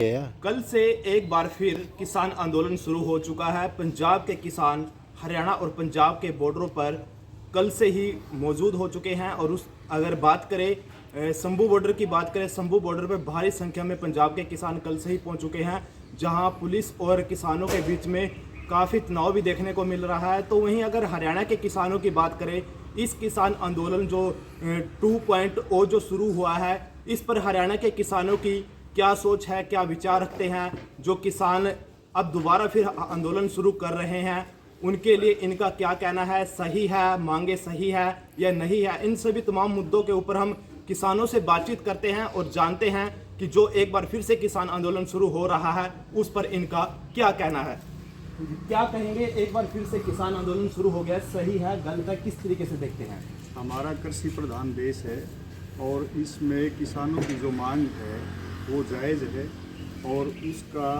कल से एक बार फिर किसान आंदोलन शुरू हो चुका है। पंजाब के किसान हरियाणा और पंजाब के बॉर्डरों पर कल से ही मौजूद हो चुके हैं। और अगर बात करें शंभू बॉर्डर की बात करें, शंभू बॉर्डर पर भारी संख्या में पंजाब के किसान कल से ही पहुंच चुके हैं, जहां पुलिस और किसानों के बीच में काफ़ी तनाव भी देखने को मिल रहा है। तो वहीं अगर हरियाणा के किसानों की बात करें, इस किसान आंदोलन जो 2.0 जो शुरू हुआ है, इस पर हरियाणा के किसानों की क्या सोच है, क्या विचार रखते हैं। जो किसान अब दोबारा फिर आंदोलन शुरू कर रहे हैं, उनके लिए इनका क्या कहना है, सही है, मांगे सही है या नहीं है। इन सभी तमाम मुद्दों के ऊपर हम किसानों से बातचीत करते हैं और जानते हैं कि जो एक बार फिर से किसान आंदोलन शुरू हो रहा है, उस पर इनका क्या कहना है। क्या कहेंगे, एक बार फिर से किसान आंदोलन शुरू हो गया, सही है, गलत है, किस तरीके से देखते हैं। हमारा कृषि प्रधान देश है और इसमें किसानों की जो मांग है वो जायज़ है और उसका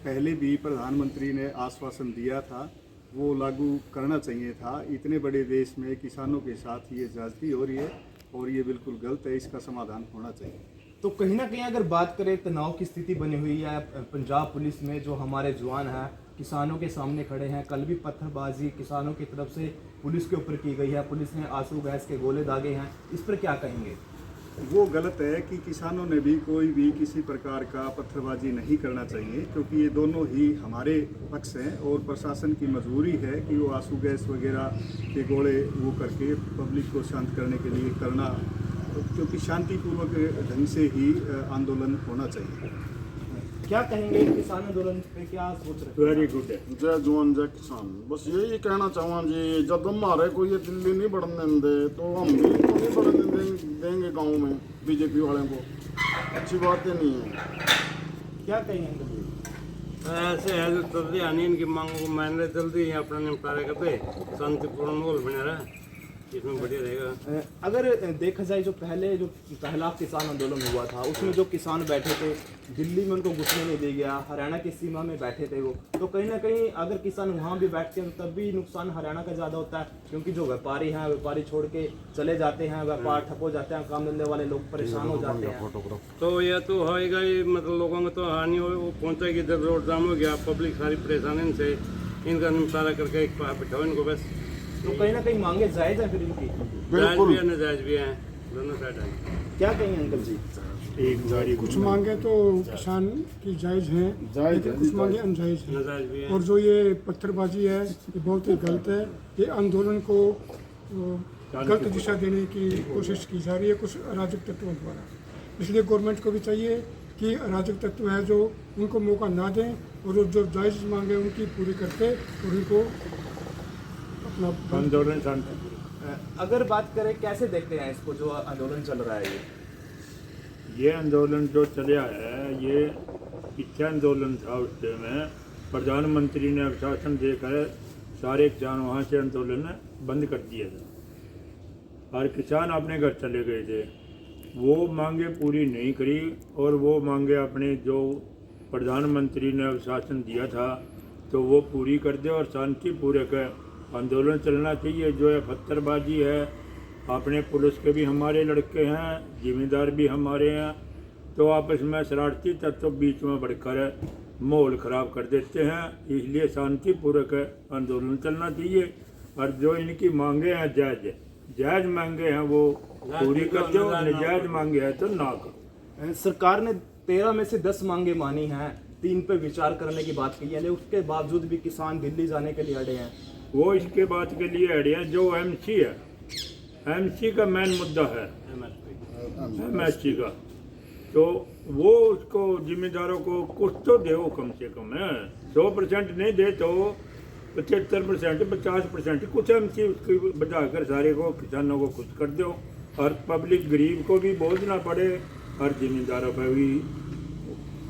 पहले भी प्रधानमंत्री ने आश्वासन दिया था, वो लागू करना चाहिए था। इतने बड़े देश में किसानों के साथ ये ज्यादती हो रही है और ये बिल्कुल गलत है, इसका समाधान होना चाहिए। तो कहीं ना कहीं अगर बात करें, तनाव की स्थिति बनी हुई है पंजाब पुलिस में। जो हमारे जवान हैं किसानों के सामने खड़े हैं, कल भी पत्थरबाजी किसानों की तरफ से पुलिस के ऊपर की गई है, पुलिस ने आंसू गैस के गोले दागे हैं, इस पर क्या कहेंगे। वो गलत है कि किसानों ने भी कोई भी किसी प्रकार का पत्थरबाजी नहीं करना चाहिए, क्योंकि ये दोनों ही हमारे पक्ष हैं और प्रशासन की मजबूरी है कि वो आंसू गैस वगैरह के गोले वो करके पब्लिक को शांत करने के लिए करना, क्योंकि शांतिपूर्वक ढंग से ही आंदोलन होना चाहिए। क्या कहेंगे किसान आंदोलन पे, क्या सोच रहे हैं। वेरी गुड है। जय जवान जय किसान। बस यही कहना चाहूँगा जी, जब हमारे को ये दिल्ली नहीं बढ़ने दे तो हम भी तो नहीं बढ़ने देंगे गाँव में बीजेपी वाले को। अच्छी बातें नहीं है। क्या कहेंगे। ऐसे है जो जल्दी आनी इनकी मांगों को मैंने जल्दी अपना निपटारा करते, शांतिपूर्ण माहौल बना रहा, इसमें बढ़िया रहेगा। अगर देखा जाए, जो पहला किसान आंदोलन हुआ था, उसमें जो किसान बैठे थे दिल्ली में, उनको घुसने नहीं दिया गया, हरियाणा की सीमा में बैठे थे वो। तो कहीं ना कहीं अगर किसान वहाँ भी बैठते हैं तो तब भी नुकसान हरियाणा का ज़्यादा होता है, क्योंकि जो व्यापारी हैं, व्यापारी छोड़ के चले जाते हैं, व्यापार ठप हो जाते हैं, काम धंधे वाले लोग परेशान हो जाते हैं। तो यह तो होएगा ही, मतलब लोगों को तो हानि हो, वो पहुँचेगी। जब रोड जाम हो गया, पब्लिक सारी परेशान है इनसे, इनका निपटारा करके एक पास बिठाओ इनको बस। तो कहीं ना कहीं मांगे जायज़ है फिर इनकी। जायज़ भी है, नाजायज़ भी है, दोनों साइड है। क्या कहेंगे अंकल जी। कुछ मांगे तो किसान की जायज़ हैं, लेकिन कुछ मांगे अनजायज़ हैं। नाजायज़ भी है। और जो ये पत्थरबाजी है, ये बहुत ही गलत है। ये आंदोलन को गलत दिशा देने की कोशिश की जा रही है कुछ अराजक तत्वों द्वारा। इसलिए गवर्नमेंट को भी चाहिए कि अराजक तत्व है जो, उनको मौका ना दें और जो जायज़ मांगे उनकी पूरी करते और उनको अपना आंदोलन शांति। अगर बात करें, कैसे देखते हैं इसको, जो आंदोलन चल रहा है ये आंदोलन जो चला है, ये इच्छा आंदोलन था। उस में प्रधानमंत्री ने शासन देकर सारे किसान वहाँ से आंदोलन बंद कर दिया था और किसान अपने घर चले गए थे। वो मांगे पूरी नहीं करी और वो मांगे अपने जो प्रधानमंत्री ने शासन दिया था तो वो पूरी कर दे और शांतिपूर्वक आंदोलन चलना चाहिए। जो है पत्थरबाजी है, अपने पुलिस के भी हमारे लड़के हैं, जिम्मेदार भी हमारे हैं, तो आपस में शरारती तत्व बीच में बढ़कर माहौल ख़राब कर देते हैं। इसलिए शांतिपूर्वक आंदोलन चलना चाहिए और जो इनकी मांगे हैं जायज़ मांगे हैं वो पूरी कर दो, नाजायज़ मांगे हैं तो ना करो। सरकार ने 13 में से 10 मांगे मानी हैं, 3 पे विचार करने की बात की है, लेकिन उसके बावजूद भी किसान दिल्ली जाने के लिए अड़े हैं। वो इसके बात के लिए अड़े हैं जो एमसी है, एमसी का मेन मुद्दा है एमएससी का, तो वो उसको जिम्मेदारों को कुछ तो दो कम से कम है। 100% नहीं दे तो 75%, 50% कुछ एमसी उसकी बचाकर सारे को किसानों को खुश कर दो और पब्लिक गरीब को भी बोझ ना पड़े और जिम्मेदारों पर भी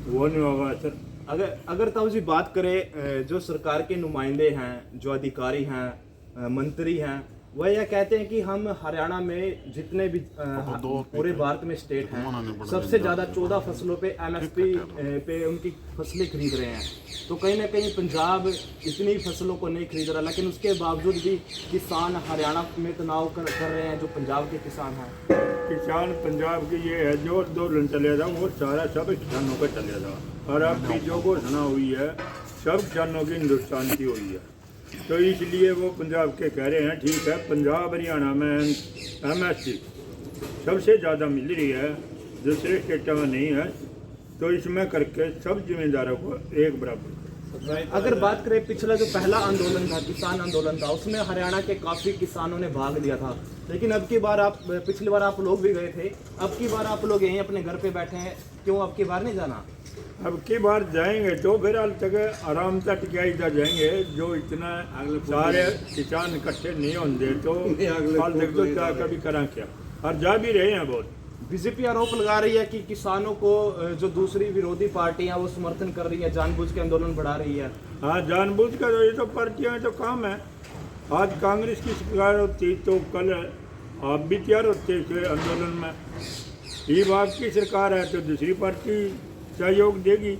वो नहीं होगा असर। अगर ताऊ जी बात करें, जो सरकार के नुमाइंदे हैं, जो अधिकारी हैं, मंत्री हैं, वह यह कहते हैं कि हम हरियाणा में जितने भी पूरे भारत में स्टेट हैं सबसे ज़्यादा 14 फसलों पे MSP पे उनकी फसलें खरीद रहे हैं। तो कहीं ना कहीं पंजाब इतनी फसलों को नहीं खरीद रहा, लेकिन उसके बावजूद भी किसान हरियाणा में तनाव कर रहे हैं जो पंजाब के किसान हैं। किसान पंजाब की ये है जो आंदोलन चले था वो सारा सब किसानों का चले था, और अब की जो घोषणा हुई है सब किसानों की हिंदुस्तान की हुई है। तो इसलिए वो पंजाब के कह रहे हैं ठीक है, पंजाब हरियाणा में MSP सबसे ज़्यादा मिल रही है, दूसरे स्टेटों में नहीं है, तो इसमें करके सब जिम्मेदारों को एक बराबर। अगर बात करें पिछला जो पहला आंदोलन था, किसान आंदोलन था, उसमें हरियाणा के काफ़ी किसानों ने भाग लिया था, लेकिन अब की बार पिछली बार आप लोग भी गए थे, अब की बार आप लोग यहीं अपने घर पे बैठे हैं, क्यों अब की बार नहीं जाना? अब की बार जाएंगे तो फिर हाल तक आराम से टिकिया इधर जाएंगे, जो इतना सारे किसान इकट्ठे नहीं होंगे तो हाल तक तो क्या कभी करा क्या, और जा भी रहे हैं बहुत। बीजेपी आरोप लगा रही है कि किसानों को जो दूसरी विरोधी पार्टियां वो समर्थन कर रही है, जानबूझ के आंदोलन बढ़ा रही है। हाँ, जानबूझ कर, ये तो पार्टियां तो काम है। आज कांग्रेस की सरकार होती तो कल आप भी तैयार होते थे आंदोलन में। ये बात की सरकार है तो दूसरी पार्टी सहयोग देगी।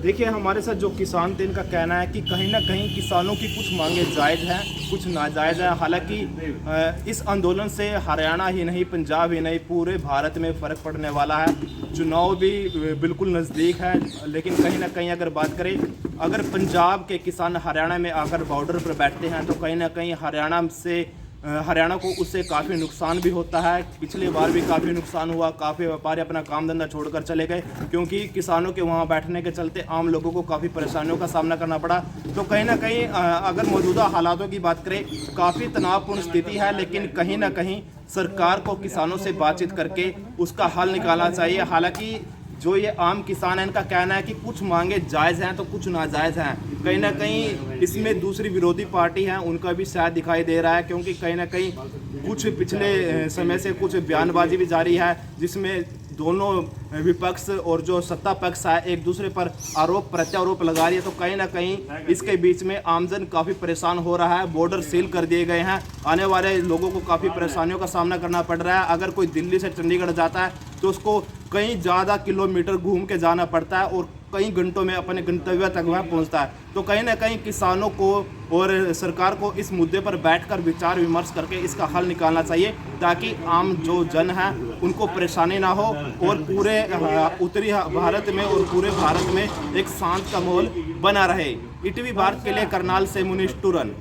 देखिए, हमारे साथ जो किसान थे इनका कहना है कि कहीं ना कहीं किसानों की कुछ मांगे जायज़ हैं, कुछ नाजायज़ हैं। हालांकि इस आंदोलन से हरियाणा ही नहीं, पंजाब ही नहीं, पूरे भारत में फ़र्क पड़ने वाला है। चुनाव भी बिल्कुल नज़दीक है, लेकिन कहीं ना कहीं अगर बात करें, अगर पंजाब के किसान हरियाणा में आकर बॉर्डर पर बैठते हैं तो कहीं ना कहीं हरियाणा को उससे काफ़ी नुकसान भी होता है। पिछली बार भी काफ़ी नुकसान हुआ, काफ़ी व्यापारी अपना काम धंधा छोड़कर चले गए, क्योंकि किसानों के वहाँ बैठने के चलते आम लोगों को काफ़ी परेशानियों का सामना करना पड़ा। तो कहीं ना कहीं अगर मौजूदा हालातों की बात करें, काफ़ी तनावपूर्ण स्थिति है, लेकिन कहीं ना कहीं सरकार को किसानों से बातचीत करके उसका हल निकालना चाहिए। हालांकि जो ये आम किसान है इनका कहना है कि कुछ मांगे जायज़ हैं तो कुछ नाजायज़ हैं। कहीं ना कहीं इसमें दूसरी विरोधी पार्टी है उनका भी शायद दिखाई दे रहा है, क्योंकि कहीं ना कहीं कुछ पिछले समय से कुछ बयानबाजी भी जारी है, जिसमें दोनों विपक्ष और जो सत्ता पक्ष है एक दूसरे पर आरोप प्रत्यारोप लगा रही है। तो कहीं ना कहीं इसके बीच में आमजन काफ़ी परेशान हो रहा है। बॉर्डर सील कर दिए गए हैं, आने वाले लोगों को काफ़ी परेशानियों का सामना करना पड़ रहा है। अगर कोई दिल्ली से चंडीगढ़ जाता है तो उसको कई ज़्यादा किलोमीटर घूम के जाना पड़ता है और कई घंटों में अपने गंतव्य तक वह पहुंचता है। तो कहीं ना कहीं किसानों को और सरकार को इस मुद्दे पर बैठकर विचार विमर्श करके इसका हल निकालना चाहिए, ताकि आम जो जन है उनको परेशानी ना हो और पूरे उत्तरी भारत में और पूरे भारत में एक शांत का माहौल बना रहे। ईटीवी भारत के लिए करनाल से मुनीश टूरन।